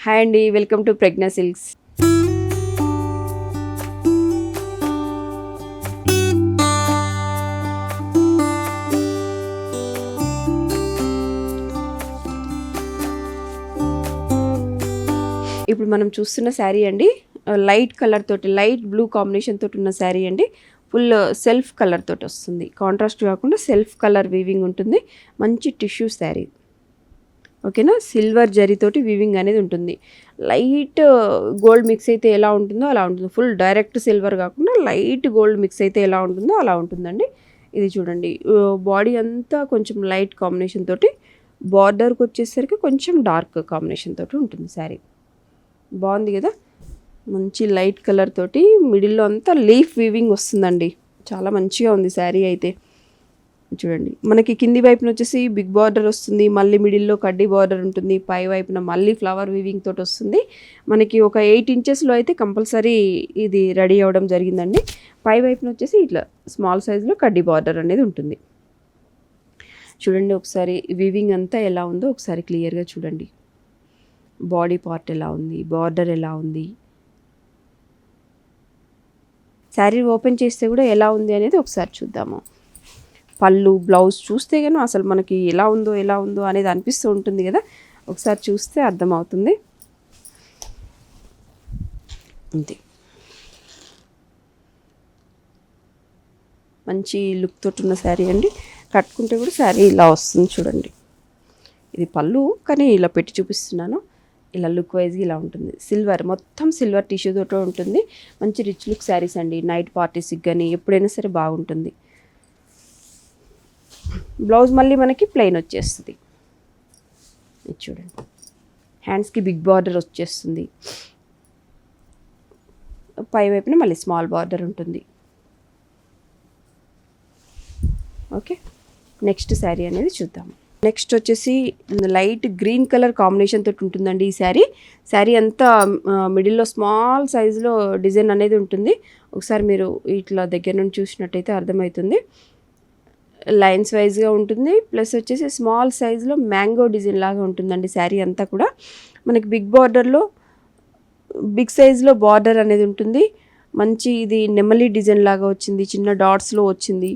Hi అండి, welcome to Pragna silks. ఇప్పుడు మనం చూస్తున్న శారీ అండి, లైట్ కలర్ తోటి, లైట్ బ్లూ కాంబినేషన్ తోటి ఉన్న శారీ అండి. ఫుల్ సెల్ఫ్ కలర్ తోటి వస్తుంది, కాంట్రాస్ట్ కాకుండా సెల్ఫ్ కలర్ వీవింగ్ ఉంటుంది. మంచి టిష్యూ శారీ, ఓకేనా. సిల్వర్ జరీతోటి వీవింగ్ అనేది ఉంటుంది. లైట్ గోల్డ్ మిక్స్ అయితే ఎలా ఉంటుందో అలా ఉంటుంది. ఫుల్ డైరెక్ట్ సిల్వర్ కాకుండా లైట్ గోల్డ్ మిక్స్ అయితే ఎలా ఉంటుందో అలా ఉంటుందండి. ఇది చూడండి, బాడీ అంతా కొంచెం లైట్ కాంబినేషన్ తోటి, బార్డర్కి వచ్చేసరికి కొంచెం డార్క్ కాంబినేషన్ తోటి ఉంటుంది శారీ. బాగుంది కదా, మంచి లైట్ కలర్ తోటి మిడిల్లో అంతా లీఫ్ వీవింగ్ వస్తుందండి. చాలా మంచిగా ఉంది శారీ అయితే. చూడండి, మనకి కింది వైపున వచ్చేసి బిగ్ బార్డర్ వస్తుంది, మళ్ళీ మిడిల్లో కడ్డీ బార్డర్ ఉంటుంది, పై వైపున మళ్ళీ ఫ్లవర్ వీవింగ్ తోటి వస్తుంది. మనకి ఒక 8 ఇంచెస్లో అయితే కంపల్సరీ ఇది రెడీ అవ్వడం జరిగిందండి. పై వైపున వచ్చేసి ఇట్లా స్మాల్ సైజులో కడ్డీ బార్డర్ అనేది ఉంటుంది. చూడండి ఒకసారి వీవింగ్ అంతా ఎలా ఉందో ఒకసారి క్లియర్గా చూడండి. బాడీ పార్ట్ ఎలా ఉంది, బార్డర్ ఎలా ఉంది, శారీ ఓపెన్ చేస్తే కూడా ఎలా ఉంది అనేది ఒకసారి చూద్దాము. పళ్ళు, బ్లౌజ్ చూస్తే కానీ అసలు మనకి ఎలా ఉందో అనేది అనిపిస్తూ ఉంటుంది కదా, ఒకసారి చూస్తే అర్థమవుతుంది. అంతే, మంచి లుక్ తోటి ఉన్న శారీ అండి. కట్టుకుంటే కూడా శారీ ఇలా వస్తుంది చూడండి. ఇది పళ్ళు, కానీ ఇలా పెట్టి చూపిస్తున్నాను. ఇలా లుక్ వైజ్గా ఇలా ఉంటుంది. సిల్వర్, మొత్తం సిల్వర్ టిష్యూ తోటి ఉంటుంది. మంచి రిచ్ లుక్ శారీస్ అండి. నైట్ పార్టీస్కి కానీ ఎప్పుడైనా సరే బాగుంటుంది. బ్లౌజ్ మళ్ళీ మనకి ప్లెయిన్ వచ్చేస్తుంది. ఇది చూడండి, హ్యాండ్స్కి బిగ్ బార్డర్ వచ్చేస్తుంది, పై వైపున మళ్ళీ స్మాల్ బార్డర్ ఉంటుంది. ఓకే, నెక్స్ట్ శారీ అనేది చూద్దాము. నెక్స్ట్ వచ్చేసి లైట్ గ్రీన్ కలర్ కాంబినేషన్ తోటి ఉంటుందండి ఈ శారీ అంతా మిడిల్లో స్మాల్ సైజులో డిజైన్ అనేది ఉంటుంది. ఒకసారి మీరు ఇట్లా దగ్గర నుండి చూసినట్టయితే అర్థమవుతుంది. లైన్స్ వైజ్గా ఉంటుంది, ప్లస్ వచ్చేసి స్మాల్ సైజులో మ్యాంగో డిజైన్ లాగా ఉంటుందండి శారీ అంతా కూడా. మనకి బిగ్ బార్డర్లో బిగ్ సైజులో బార్డర్ అనేది ఉంటుంది. మంచి ఇది నెమలి డిజైన్ లాగా వచ్చింది, చిన్న డాట్స్లో వచ్చింది.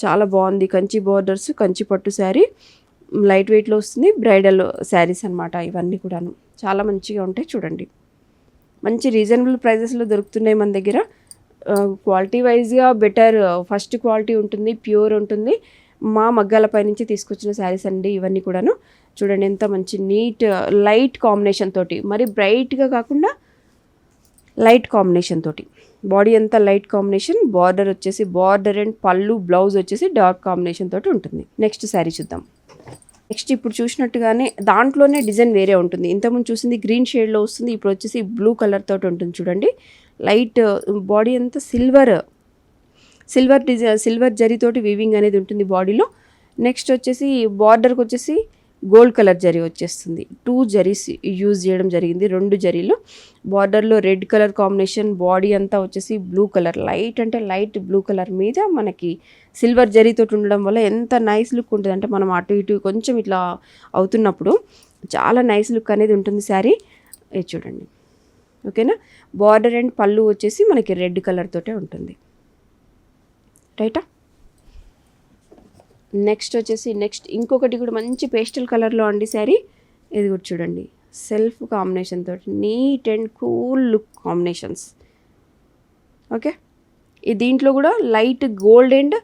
చాలా బాగుంది. కంచి బార్డర్స్, కంచి పట్టు శారీ, లైట్ వెయిట్లో వస్తుంది. బ్రైడల్ శారీస్ అనమాట ఇవన్నీ కూడాను. చాలా మంచిగా ఉంటాయి చూడండి. మంచి రీజనబుల్ ప్రైజెస్లో దొరుకుతున్నాయి మన దగ్గర. క్వాలిటీ వైజ్గా బెటర్, ఫస్ట్ క్వాలిటీ ఉంటుంది, ప్యూర్ ఉంటుంది. మా మగ్గాలపై నుంచి తీసుకొచ్చిన శారీస్ అండి ఇవన్నీ కూడాను. చూడండి ఎంత మంచి నీట్ లైట్ కాంబినేషన్ తోటి, మరి బ్రైట్గా కాకుండా లైట్ కాంబినేషన్ తోటి, బాడీ అంతా లైట్ కాంబినేషన్, బార్డర్ వచ్చేసి బార్డర్ అండ్ పళ్ళు, బ్లౌజ్ వచ్చేసి డార్క్ కాంబినేషన్ తోటి ఉంటుంది. నెక్స్ట్ శారీ చూద్దాం. నెక్స్ట్ ఇప్పుడు చూసినట్టుగానే దాంట్లోనే డిజైన్ వేరే ఉంటుంది. ఇంతకుముందు చూసింది గ్రీన్ షేడ్లో వస్తుంది, ఇప్పుడు వచ్చేసి బ్లూ కలర్ తోటి ఉంటుంది చూడండి. లైట్ బాడీ అంతా సిల్వర్ డిజైన్, సిల్వర్ జరీతోటి వీవింగ్ అనేది ఉంటుంది బాడీలో. నెక్స్ట్ వచ్చేసి బార్డర్కి వచ్చేసి గోల్డ్ కలర్ జరీ వచ్చేస్తుంది. 2 జరీస్ యూజ్ చేయడం జరిగింది, 2 జరీలు. బార్డర్లో రెడ్ కలర్ కాంబినేషన్, బాడీ అంతా వచ్చేసి బ్లూ కలర్, లైట్ అంటే లైట్ బ్లూ కలర్ మీద మనకి సిల్వర్ జరీతోటి ఉండడం వల్ల ఎంత నైస్ లుక్ ఉంటుంది అంటే, మనం అటు ఇటు కొంచెం ఇట్లా అవుతున్నప్పుడు చాలా నైస్ లుక్ అనేది ఉంటుంది శారీ. ఇది చూడండి, ఓకేనా. బార్డర్ అండ్ పళ్ళు వచ్చేసి మనకి రెడ్ కలర్ తోటే ఉంటుంది, రైటా. నెక్స్ట్ వచ్చేసి ఇంకొకటి కూడా మంచి పేస్టల్ కలర్లో అండి శారీ. ఇది కూడా చూడండి, సెల్ఫ్ కాంబినేషన్ తోటి neat and cool look combinations. Okay, ఈ దీంట్లో కూడా light gold and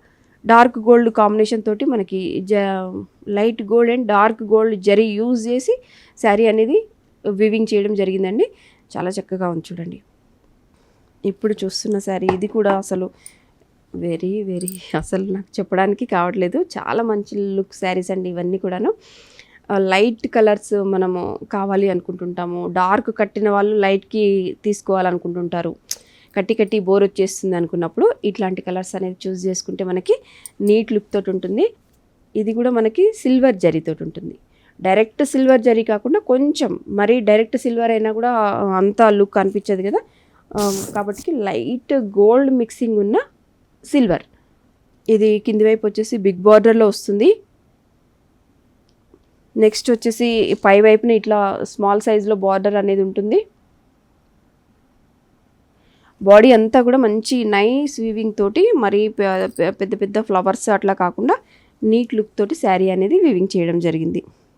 dark gold combination తోటి మనకి light gold and dark gold zari use చేసి శారీ అనేది వివింగ్ చేయడం జరిగిందండి. చాలా చక్కగా ఉంది చూడండి. ఇప్పుడు చూస్తున్న శారీ ఇది కూడా అసలు వెరీ అసలు నాకు చెప్పడానికి కావట్లేదు. చాలా మంచి లుక్ శారీస్ అండి ఇవన్నీ కూడాను. లైట్ కలర్స్ మనము కావాలి అనుకుంటుంటాము, డార్క్ కట్టిన వాళ్ళు లైట్కి తీసుకోవాలనుకుంటుంటారు, కట్టి బోర్ వచ్చేస్తుంది అనుకున్నప్పుడు ఇట్లాంటి కలర్స్ అనేది చూస్ చేసుకుంటే మనకి నీట్ లుక్ తోటి ఉంటుంది. ఇది కూడా మనకి సిల్వర్ జరీతోటి ఉంటుంది. డైరెక్ట్ సిల్వర్ జరీ కాకుండా కొంచెం మరీ డైరెక్ట్ సిల్వర్ అయినా కూడా అంత లుక్ అనిపించదు కదా, కాబట్టి లైట్ గోల్డ్ మిక్సింగ్ ఉన్న సిల్వర్. ఇది కింది వైపు వచ్చేసి బిగ్ బార్డర్లో వస్తుంది. నెక్స్ట్ వచ్చేసి పై వైపున ఇట్లా స్మాల్ సైజులో బార్డర్ అనేది ఉంటుంది. బాడీ అంతా కూడా మంచి నైస్ వీవింగ్ తోటి, మరి పెద్ద పెద్ద ఫ్లవర్స్ అట్లా కాకుండా నీట్ లుక్ తోటి శారీ అనేది వీవింగ్ చేయడం జరిగింది.